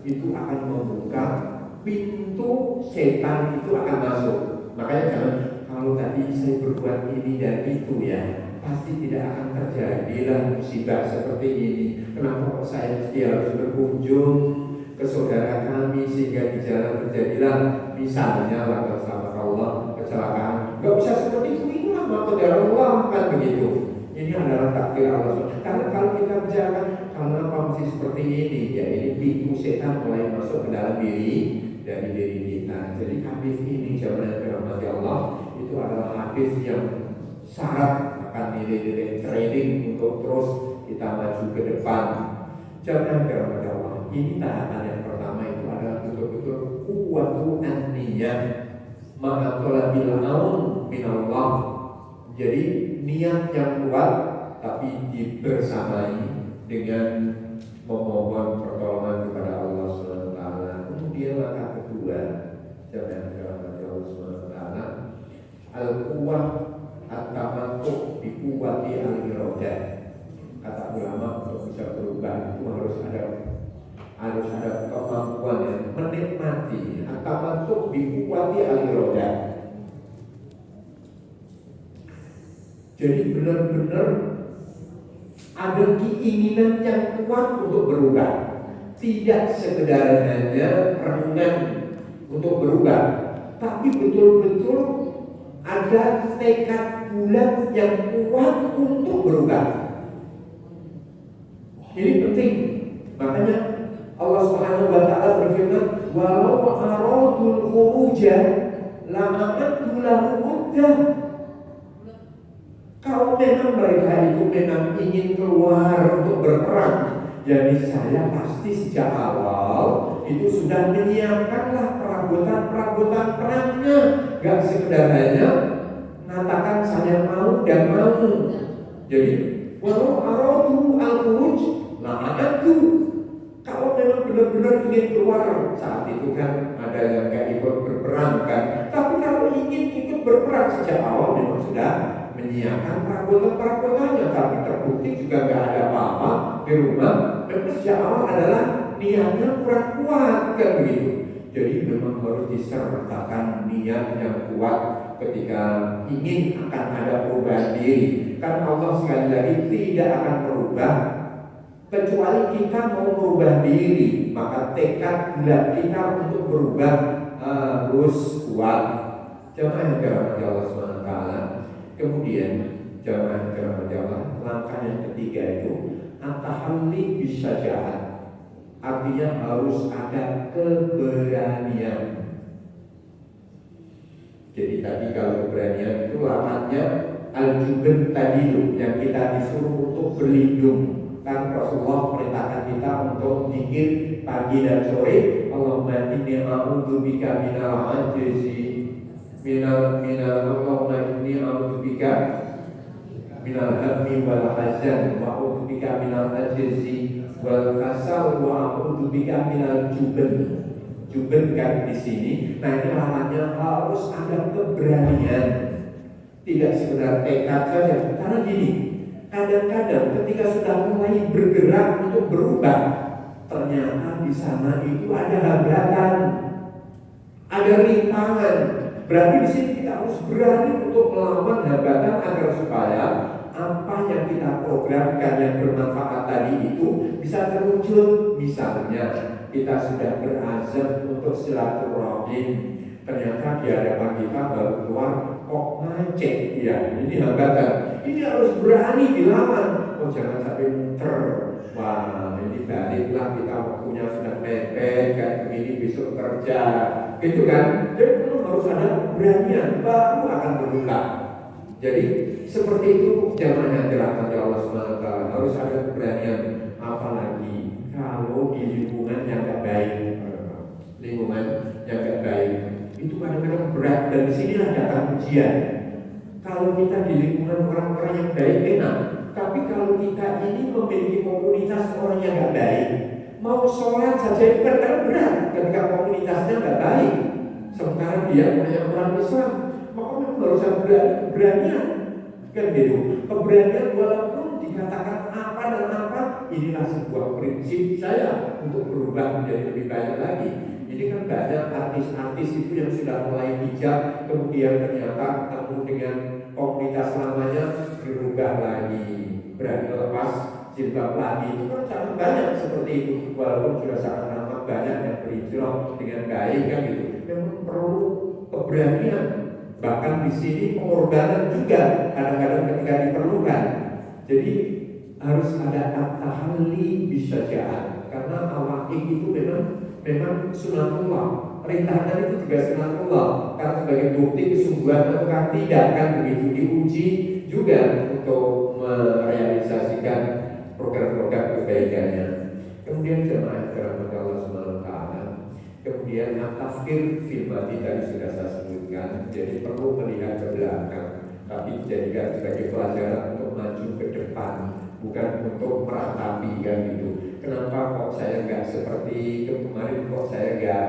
itu akan membuka pintu setan itu akan masuk. Makanya jangan, kalau tadi saya berbuat ini dan itu ya, pasti tidak akan terjadilah musibah seperti ini. Kenapa kok saya mesti harus berkunjung ke saudara kami sehingga di jalan terjadilah misalnya Allah kecelakaan? Gak bisa seperti itu, inilah maqdar Allah, kan begitu. Ini adalah takdir Allah. Karena kalau kita bicara kenapa mesti seperti ini, ya ini pintu setan mulai masuk ke dalam dari diri kita. Jadi hadis ini jamaah dirahmati Allah itu adalah hadis yang syarat akan nilai-nilai training untuk terus kita maju ke depan. Jamaah dirahmati Allah. Ini tahapan yang pertama itu adalah betul-betul kuwatu an-niyah ma'a talabil aun minallah. Jadi niat yang kuat tapi dibersamai dengan memohon pertolongan kepada Allah SWT. Kemudian langkah kedua, jangan dirahmati Allah SWT, al-quwah at-tamantuk bikuwati al-iradah. Kata ulama untuk bisa berubah itu harus ada kemampuan yang menikmati at-tamantuk bikuwati al-iradah. Jadi benar-benar ada keinginan yang kuat untuk berubah, tidak sekedar hanya renungan untuk berubah, tapi betul-betul ada tekad bulat yang kuat untuk berubah. Ini penting. Makanya Allah Subhanahu wa taala berfirman, "Walau aradul khuruja la'amaddu lahu muddah." Kalau memang mereka itu memang ingin keluar untuk berperang, jadi saya pasti sejak awal itu sudah menyiapkanlah perabotan perangnya, gak sekedar hanya mengatakan saya mau dan mau. Jadi walau aradu al-khuruj la'amaddu. Kalau memang benar-benar ingin keluar, saat itu kan ada yang gak ikut berperang kan, tapi kalau ingin ikut berperang sejak awal memang sudah menyiapkan perabotan-perabotannya, tapi terbukti juga nggak ada apa-apa di rumah. Dan sejak awal adalah niatnya kurang kuat, kan begitu. Jadi memang harus disertakan niat yang kuat ketika ingin akan ada perubahan diri. Karena Allah sekali lagi tidak akan berubah kecuali kita mau merubah diri. Maka tekad bulat kita untuk berubah harus kuat. Jamaah yang dirahmati Allah SWT. Kemudian jamaah dirahmati Allah, langkah yang ketiga itu at-tahalli bisyaja'ah. Artinya harus ada keberanian. Jadi tadi kalau keberanian itu lawannya al-jubn tadi yang kita disuruh untuk berlindung. Kan Rasulullah perintahkan kita untuk zikir pagi dan sore. Allahumma inni a'udzubika minal ajzi minal Allahumma inni a'udzubika minal hammi wal hazan wa a'udzubika minal ajzi wal kasal wa a'udzubika minal jubn kan di sini. Nah, ini lawannya harus ada keberanian, tidak sekedar tekad saja. Karena gini, kadang-kadang ketika sudah mulai bergerak untuk berubah, ternyata di sana itu ada hambatan, ada rintangan. Berarti di sini kita harus berani untuk melawan hambatan agar supaya apa yang kita programkan yang bermanfaat tadi itu bisa terwujud. Misalnya kita sudah berazam untuk silaturahim, ternyata di hadapan kita baru keluar kok macet, ya ini hambatan. Ini harus berani dilawan. Oh jangan sampai muter. Wah ini baliklah kita waktunya sudah mepet kayak begini besok kerja, gitu kan? Jadi harus ada keberanian baru akan berbuka. Jadi seperti itu jamaah yang dirahmati Allah SWT, harus ada keberanian. Apalagi kalau di lingkungan yang gak baik, itu kadang-kadang berat. Dan disinilah datang ujian. Kalau kita di lingkungan orang-orang yang baik enak, tapi kalau kita ini memiliki komunitas orang yang gak baik, mau sholat saja itu kadang berat ketika komunitasnya gak baik. Sementara dia punya orang Islam, maka memang harus ada keberanian, kan gitu. Keberanian walaupun dikatakan apa dan apa, inilah sebuah prinsip saya untuk berubah menjadi lebih baik lagi. Ini kan banyak artis-artis itu yang sudah mulai bijak, kemudian ternyata ketemu dengan komunitas lamanya berubah lagi, berani lepas jilbab lagi. Itu kan sangat banyak seperti itu, walaupun sudah sangat amat banyak yang berhijrah dengan baik kan gitu. Memang perlu keberanian, bahkan di sini pengorbanan juga kadang-kadang ketika diperlukan. Jadi harus ada at-tahalli bisyaja'ah, karena awa'ik itu memang sunatullah. Rintangan itu juga sunatullah, karena sebagai bukti kesungguhan atau tidak kan begitu, diuji juga untuk merealisasikan program-program kebaikannya. Kemudian jemaah dirahmati Allah Subhanahu wa taala. Kemudian at-tafkir fil madi tadi sudah saya sebutkan, jadi perlu melihat ke belakang, tapi dijadikan sebagai pelajaran untuk maju ke depan, bukan untuk meratapi kan gitu. Kenapa kok saya nggak seperti kemarin, kok saya nggak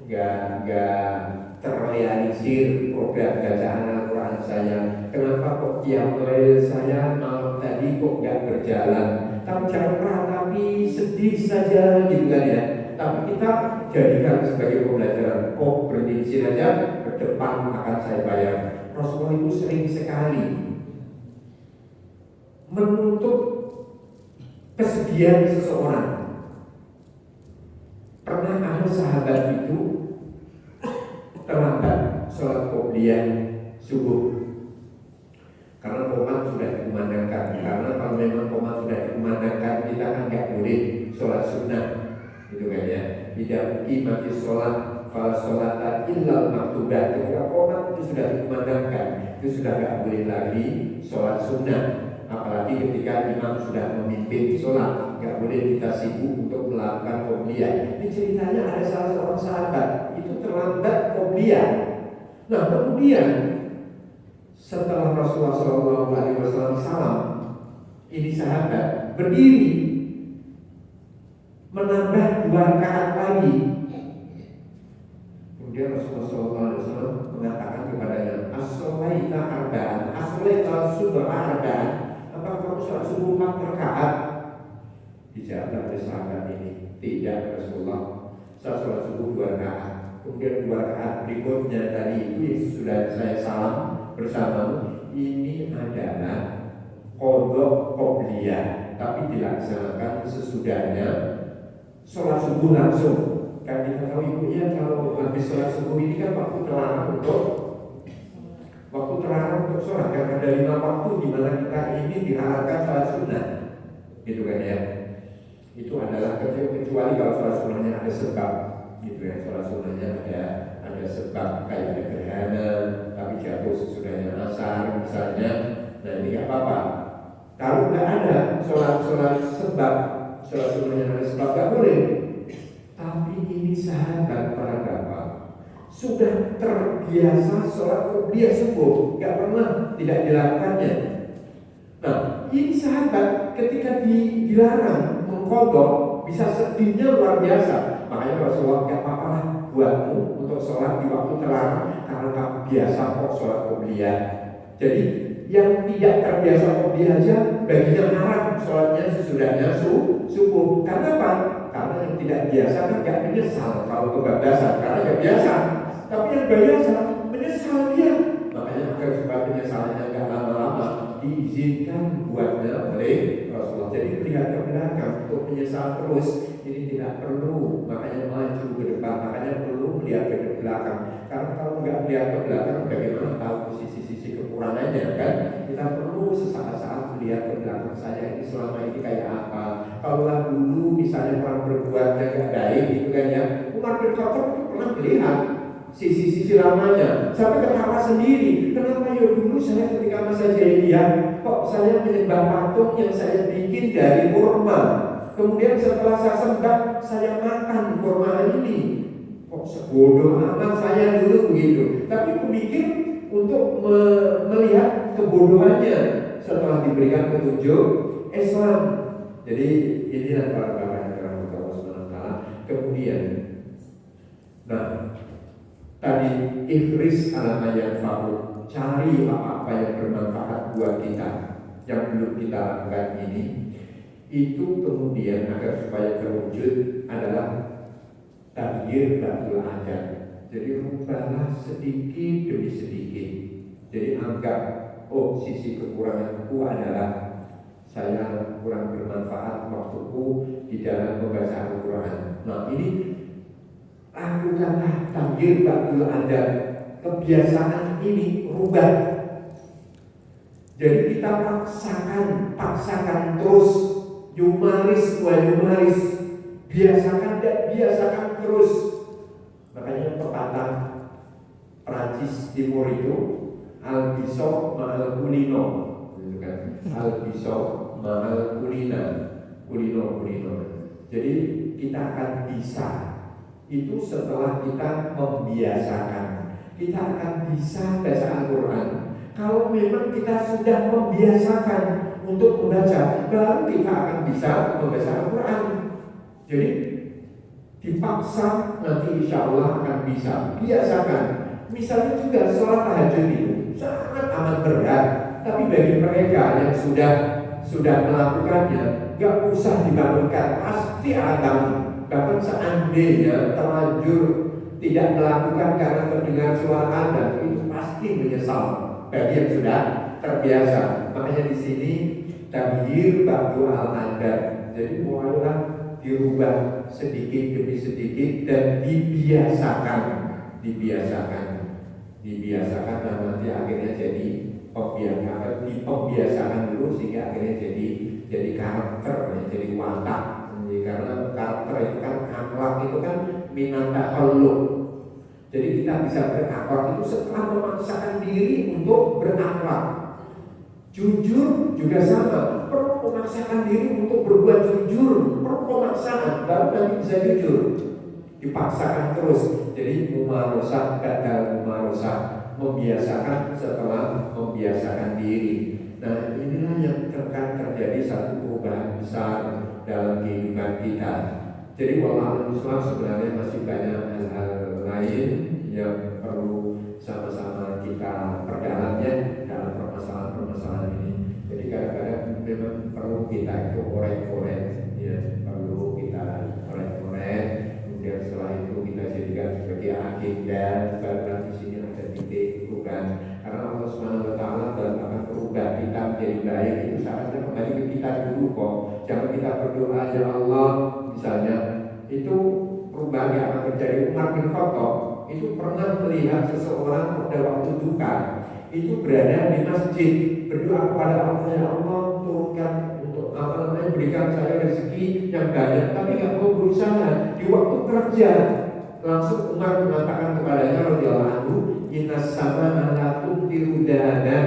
nggak terrealisir program bacaan Al-Quran saya, kenapa kok qiyamul saya malam tadi kok nggak berjalan. Tapi jangan meratapi, sedih saja gitu kan ya. Tapi kita jadikan sebagai pembelajaran. Oh, berhenti aja, ke depan akan saya bayar. Rasulullah itu sering sekali menutup kesedihan seseorang. Pernah ada sahabat itu terlambat sholat qobliyah subuh karena qomat sudah dikumandangkan. Karena kalau memang qomat sudah dikumandangkan, kita kan nggak boleh sholat sunnah, gitu kan ya. Tidak mati sholat fal sholata illal maktubat. Ketika qomat itu sudah dikumandangkan, itu sudah nggak boleh lagi sholat sunnah. Apalagi ketika imam sudah memimpin sholat, nggak boleh kita sibuk untuk melakukan qobliyah. Ini ceritanya ada salah seorang sahabat itu terlambat qobliyah. Nah kemudian setelah Rasulullah SAW salam, ini sahabat berdiri menambah 2 rakaat lagi. Kemudian Rasulullah SAW mengatakan kepadanya, as-sholaita arba'an, as-sholaita subha arba'an, apakah kamu sholat subuh 4 rakaat? Dijawab oleh sahabat ini, tidak Rasulullah, saya sholat subuh 2 rakaat. Kemudian 2 rakaat berikutnya tadi itu yang sudah saya salam bersamamu, ini adalah qadha qobliyah, tapi dilaksanakan sesudahnya sholat subuh langsung. Kan kita tahu ibunya kalau habis sholat subuh ini kan waktu terlarang untuk sholat, karena ada 5 waktu di mana kita ini diharapkan sholat sunnah, gitu kan ya. Itu adalah kecuali kalau sholat sunnahnya ada sebab, gitu ya. Sholat sunnahnya ada sebab, kayak ada gerhana tapi jatuh sesudahnya asar misalnya. Nah ini nggak apa-apa. Kalau nggak ada sholat sebab, sholat sunnahnya ada sebab, nggak boleh. Tapi ini sahabat para bapak sudah terbiasa sholat qobliyah subuh, nggak pernah tidak dilakukannya. Nah ini sahabat ketika dilarang mengqadha bisa sedihnya luar biasa. Makanya Rasulullah nggak apa-apa buatmu untuk sholat di waktu terlarang, karena kamu biasa kok sholat qobliyah. Jadi yang tidak terbiasa qobliyah aja baginya haram sholatnya sesudahnya subuh. Karena apa? Karena yang tidak biasa kan gak menyesal kalau kebablasan, karena gak biasa. Tapi yang biasa menyesal dia. Makanya agar supaya penyesalannya gak lama-lama, diizinkan buatnya oleh Rasulullah. Jadi melihat ke belakang untuk menyesal terus ini tidak perlu. Makanya maju ke depan, makanya perlu melihat ke belakang. Karena kalau nggak melihat ke belakang, bagaimana tahu sisi-sisi kekurangannya kan? Kita perlu sesaat-saat melihat ke belakang, saya ini selama ini kayak apa. Kalau dulu misalnya orang berbuatnya nggak baik gitu kan ya, Umar bin Khattab itu pernah melihat sisi-sisi lamanya, sampai ketawa sendiri. Kenapa ya dulu saya ketika masa jahiliyah kok saya menyembah patung yang saya bikin dari kurma, kemudian setelah saya sembah saya makan kurma ini. Kok sebodoh amat saya dulu begitu. Tapi aku mikir untuk melihat kebodohannya setelah diberikan petunjuk Islam. Jadi inilah para bapak yang dirahmati Allah Subhanahu wa taala. Kemudian nah tadi ihris ala ma yanfa'u, cari apa-apa yang bermanfaat buat kita. yang belum kita lakukan ini, itu kemudian agar supaya terwujud adalah takdir ba'dul adab. Jadi rubahlah sedikit demi sedikit. Jadi anggap, oh sisi kekuranganku adalah saya kurang bermanfaat waktuku di dalam membaca Al-Quran. Nah ini lakukanlah takdir ba'dul adab. Kebiasaan ini rubah. Jadi kita paksakan terus, yumaris wa yumaris, biasakan dan biasakan terus. Makanya pepatah Prancis Timur itu al-biso ma'al kulino, gitu kan? Al-biso ma'al kulina, kulino. Jadi kita akan bisa itu setelah kita membiasakan. Kita akan bisa baca Al-Quran kalau memang kita sudah membiasakan untuk membaca, baru kita akan bisa membaca Al-Quran. Jadi dipaksa nanti insya Allah akan bisa. Biasakan. Misalnya juga sholat tahajud itu sangat amat berat, tapi bagi mereka yang sudah melakukannya, gak usah dibangunkan, pasti akan. Bahkan seandainya terlanjur tidak melakukan karena terdengar suara adzan, itu pasti menyesal bagi yang sudah terbiasa. Makanya di sini tabhir ba'du al-adab. Jadi mulailah dirubah sedikit demi sedikit dan dibiasakan dan nanti akhirnya jadi pembiasakan dulu sehingga akhirnya jadi karakter, jadi watak. Karena karakter itu kan, akhlak itu kan minat takhalluq. Jadi kita bisa berakhlak itu setelah memaksakan diri untuk berakhlak. Jujur juga sama, perlu memaksakan diri untuk berbuat jujur, perlu pemaksaan baru nanti bisa jujur. Dipaksakan terus. Jadi mumarosah badal mumarosah, membiasakan setelah membiasakan diri. Nah inilah yang akan terjadi satu perubahan besar dalam kehidupan kita. Jadi wallahu a'lam, sebenarnya masih banyak hal-hal lain yang perlu sama-sama kita perdalamnya dalam permasalahan ini. Jadi kadang-kadang memang perlu kita itu korek-korek, ya, perlu kita korek-korek. Kemudian setelah itu kita jadikan sebagai agenda, karena di sini ada titik bukan. Karena Allah Subhanahu Wa Taala dalam akan berubah kita menjadi baik itu saatnya kembali ke kita dulu kok. Jangan kita berdoa ya Allah, misalnya itu perubahan yang akan terjadi. Umar bin Khattab itu pernah melihat seseorang pada waktu duka itu berada di masjid berdoa kepada Allah, ya Allah turunkan untuk berikan saya rezeki yang banyak, tapi nggak mau berusaha. Di waktu kerja langsung Umar mengatakan kepadanya radhiyallahu anhu, innas sama la tumtiru dahaban,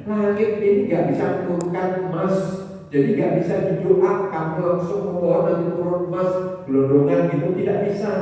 langit ini nggak bisa menurunkan emas. Jadi gak bisa didoa, kamu langsung memohon nanti turun emas, gelondongan gitu, tidak bisa.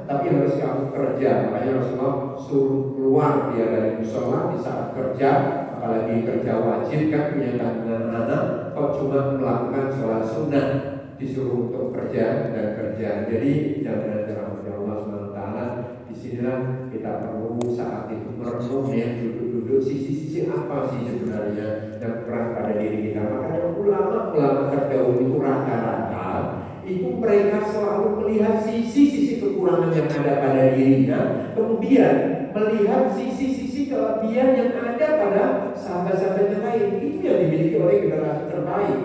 Tapi harus kamu kerja. Makanya Rasulullah suruh keluar dia dari musola di saat kerja, apalagi kerja wajib kan punya tanggungan anak. Kok cuma melakukan sholat sunnah, disuruh untuk kerja dan kerja. Jadi jangan dirahmati Allah SWT. Disinilah kita perlu saat itu merenung ya, duduk-duduk sisi-sisi apa sih sebenarnya yang kurang pada diri kita. Makanya ulama terdahulu itu rata-rata itu mereka selalu melihat sisi-sisi kekurangan yang ada pada dirinya, kemudian melihat sisi-sisi kelebihan yang ada pada sahabat-sahabat yang lain. Itu yang dimiliki oleh generasi terbaik.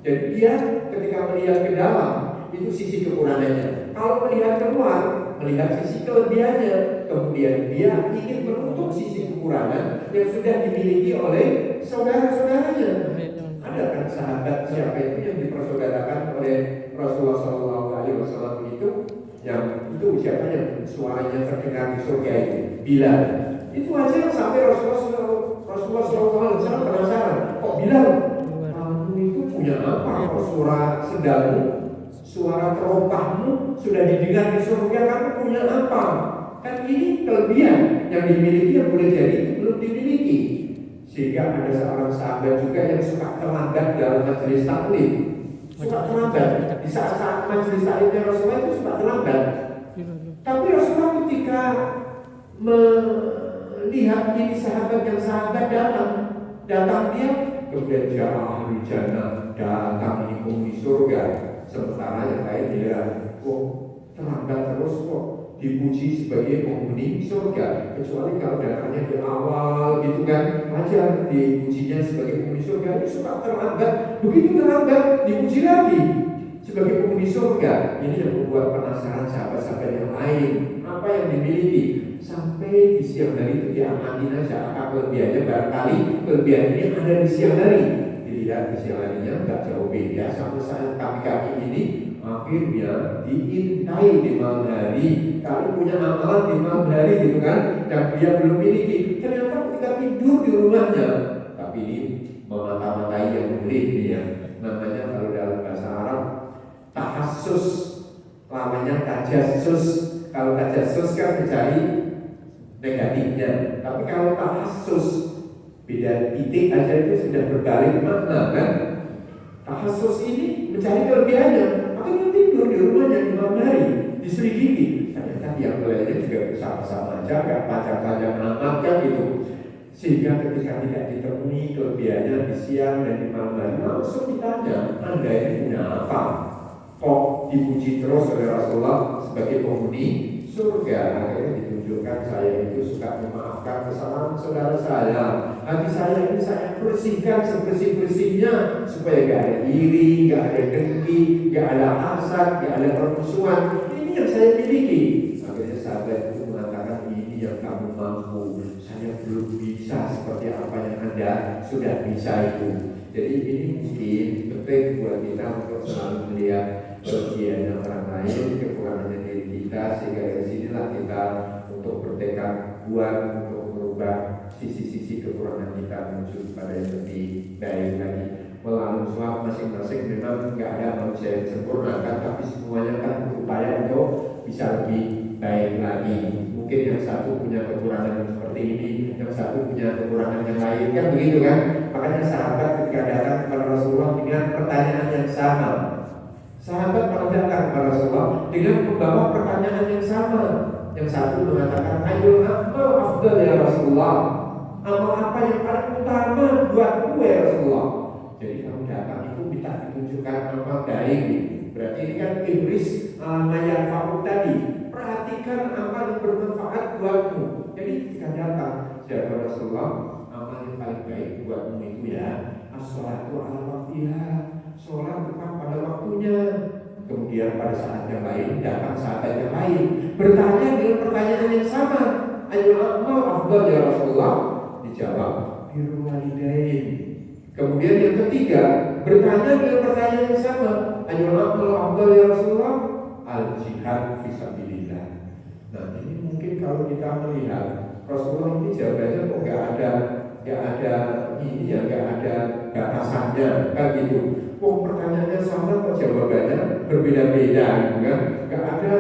Jadi dia ketika melihat ke dalam itu sisi kekurangannya. Kalau melihat keluar, melihat sisi kelebihannya, kemudian dia ingin menutup sisi kekurangan yang sudah dimiliki oleh saudara-saudaranya. Ada kan sahabat siapa itu yang dipersaudarakan oleh Rasulullah SAW itu, yang itu siapa yang suaranya terdengar di surga itu, Bilal. Itu aja sampai Rasulullah SAW penasaran, kok Bilal, kamu itu punya apa? Suara sendalmu, suara terompahmu sudah didengar di surga, kamu punya apa? Kan ini kelebihan yang dimiliki yang boleh jadi itu belum dimiliki. Sehingga ada seorang sahabat juga yang suka terlambat dalam majelis taklim. Suka terlambat. Di saat majelis taklimnya Rasulullah itu suka terlambat. Tapi Rasulullah ketika melihat ini sahabat yang sahabat datang dia kemudian ja'ahul jannah, datang ini penghuni surga. Sementara yang lain ya, terlambat terus kok dipuji sebagai penghuni surga. Kecuali kalau datangnya di awal gitu kan, wajar dipujinya sebagai penghuni surga. Ini suka terlambat, begitu terlambat dipuji lagi sebagai penghuni surga. Ini yang membuat penasaran sahabat-sahabat yang lain, apa yang dimiliki. Sampai di siang hari itu diamatin aja apa kelebihannya. Barangkali kelebihan ini ada di siang hari. Dilihat di siang harinya nggak jauh beda sama saat kami-kami ini akhirnya diintai di malam hari. Kali punya amalan di malam hari gitu kan, yang dia belum miliki. Ternyata ketika tidur di rumahnya, tapi ini memata-matai yang boleh ini ya. Namanya kalau dalam bahasa Arab tahassus, namanya tajassus. Kalau tajassus kan mencari negatifnya, tapi kalau tahassus beda titik aja itu sudah berbalik makna kan. Tahassus ini mencari kelebihannya, makanya tidur di rumahnya di malam hari, diselidiki. Ternyata yang lainnya juga bersama-sama aja, gak panjang-panjang amat kan gitu. Sehingga ketika tidak ditemui kelebihannya di siang dan di malam hari, langsung ditanya, Anda ini punya apa? Kok dipuji terus oleh Rasulullah sebagai penghuni surga? Akhirnya ditunjukkan saya itu suka memaafkan kesalahan saudara saya. Hati saya ini saya bersihkan sebersih-bersihnya supaya gak ada iri, gak ada dengki, gak ada hasad, gak ada permusuhan. Ini yang saya miliki. Akhirnya sahabat itu mengatakan, ini yang kamu mampu, saya belum bisa seperti apa yang Anda sudah bisa itu. Jadi ini mungkin penting buat kita untuk selalu melihat kelebihan orang lain, kekurangannya diri kita, sehingga dari sinilah kita untuk bertekad kuat untuk merubah sisi-sisi kekurangan kita menuju pada yang lebih baik lagi. Melalui sholat masing-masing memang nggak ada manusia yang sempurna kan, tapi semuanya kan berupaya untuk bisa lebih baik lagi. Mungkin yang satu punya kekurangan seperti ini, yang satu punya kekurangan yang lain kan begitu kan. Makanya sahabat ketika datang kepada Rasulullah dengan pertanyaan yang sama, sahabat malah datang kepada Rasulullah dengan membawa pertanyaan yang sama. Yang satu mengatakan, ayo amal afdal ya Rasulullah, amal apa yang paling utama buatku ya Rasulullah. Jadi kamu datang itu minta ditunjukkan amal baik. Berarti ini kan iblis mayar fakut tadi. Perhatikan amal yang bermanfaat buatmu. Jadi ketika datang ya Rasulullah, amal yang paling baik buatmu itu ya as-sholatu ala waqtiha, sholat tepat pada waktunya. Kemudian pada saat yang lain datang sahabat yang lain bertanya dengan pertanyaan yang sama, ayo amal afdal ya Rasulullah. Dijawab birrul walidain. Kemudian yang ketiga bertanya dengan pertanyaan yang sama, ayo amal afdal ya Rasulullah, al jihad fisabilillah. Nah ini mungkin kalau kita melihat Rasulullah ini jawabannya kok gak ada ini ya, gak ada batasannya kan gitu. Pertanyaannya sama kok jawabannya berbeda-beda gitu kan. Gak ada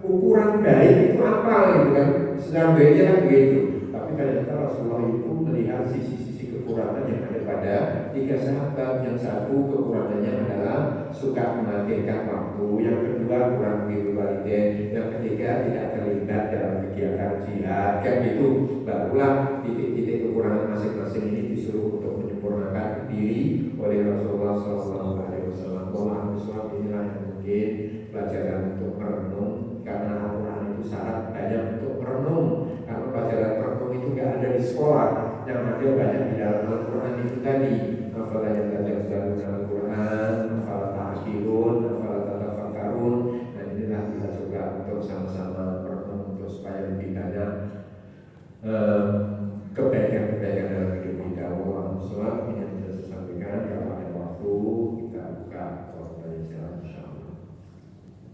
ukuran baik itu apa gitu kan. Sedang baiknya kan begitu. Tapi ternyata Rasulullah itu melihat sisi-sisi kekurangan yang ada pada tiga sahabat. Yang satu kekurangannya adalah suka mematikan waktu, yang kedua kurang birrul walidain, yang ketiga tidak terlibat dalam kegiatan jihad kan gitu. Barulah titik-titik kekurangan masing-masing ini disuruh untuk menyempurnakan diri oleh Rasulullah SAW. Sholat inilah yang mungkin pelajaran untuk merenung, karena Al-Quran itu syarat banyak untuk merenung. Karena pelajaran merenung itu gak ada di sekolah, yang ada banyak di dalam Al-Quran itu tadi. Afala yang